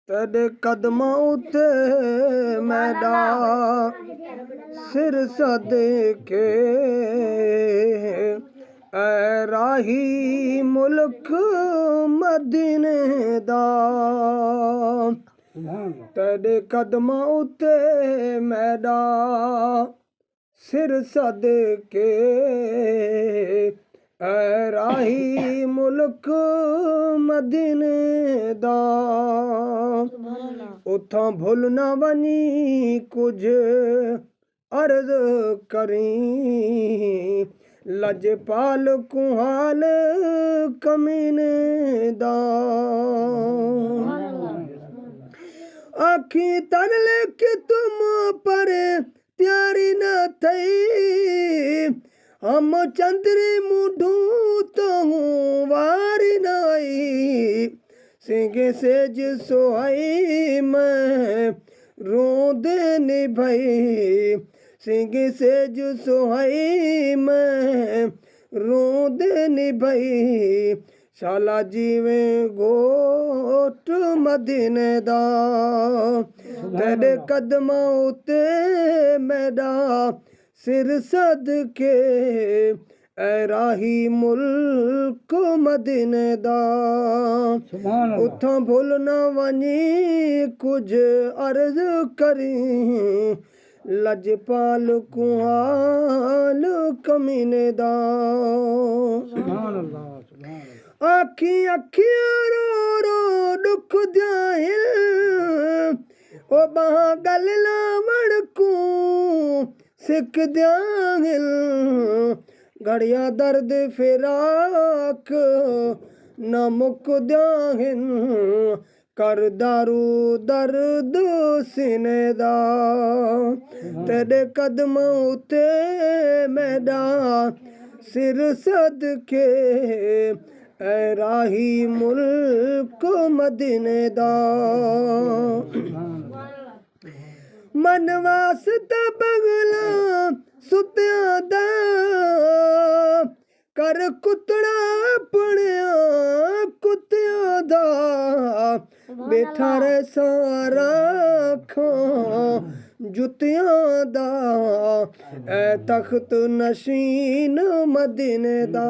तेरे कदमां उते मैडा सिर सदके ऐ राही मुल्क मदीने दा तेरे कदमां उते मैडा सिर सदके ऐ राही मुल्क मदीने दा उथां भुल न वञी कुछ अर्ज करीं लजपाल कुहाल कमीने दा आखी तरल कि तुम पर प्यारी न थई हम चंद्री मुढू तो वारी नाई सिंगे सेज सोहाई मैं रोंदे निभई सिंगे सेज सोहाई मैं रोंदे निभई शाला जीवे गोट मदीने दा तेरे कदमां उते मैडा सिर सदके ऐ राही मुल्क मदीने दा उथां भुल न वञी कुछ अर्ज करीं लजपाल कुहाल कमीने दा आखी अखियां रो रो दुख दियां ओ बाह गल लावण को सिख दियां घड़िया दर्द फिराक न मुक दियां कर दारू दर्द सीने दा तेरे कदमां उते मैडा सिर सदके ऐ राही मुल्क मदीने दा मन वास्ता बगला सुत्या दा कर कुतड़ा अपनिया कुत्तिया दा बैठा रे सारा खां जुतियां दा ऐ तख्त नशीन मदीने दा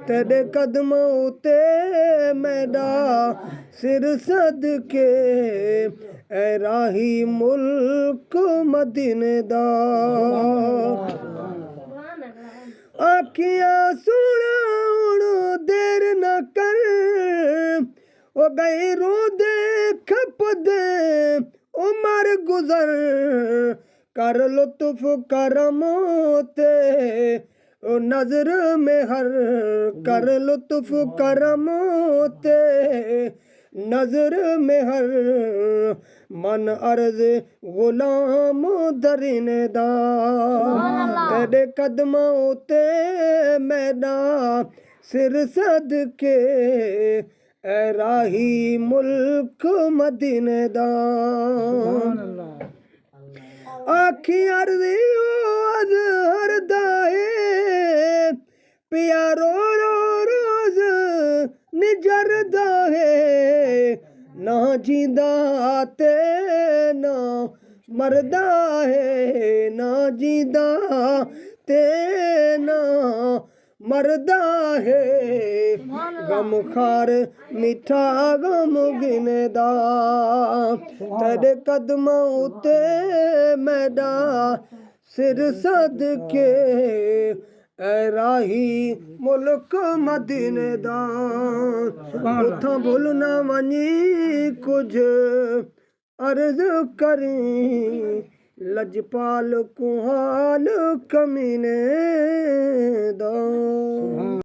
तेरे कदमां उते मैडा सिर सदके ऐ राही मुल्क मदीने दा आखियां सुना हुण देर न कर ओ गई रो दे खप दे उमर गुजर कर लुत्फ करम ते ओ नजर में हर कर लुत्फ करम ते नजर में हर मन अर्ज गुलाम दरीने दा तेरे कदमां उते मैडा सिर सदके ऐ राही मुल्क मदीने दा आखी अर्जी अज हरदा है पिया रो रो रोज निजरदा है ना जींदा ते ना मरदा है ना जींदा ते ना मरदा है गम खार मिठा गम गिने दा तेरे कदमां उते मैडा सिर सदके ऐ राही मुल्क मदीने दा उथां भुल न वञी कुछ अर्ज करीं लजपाल कुहाल कमीने दा।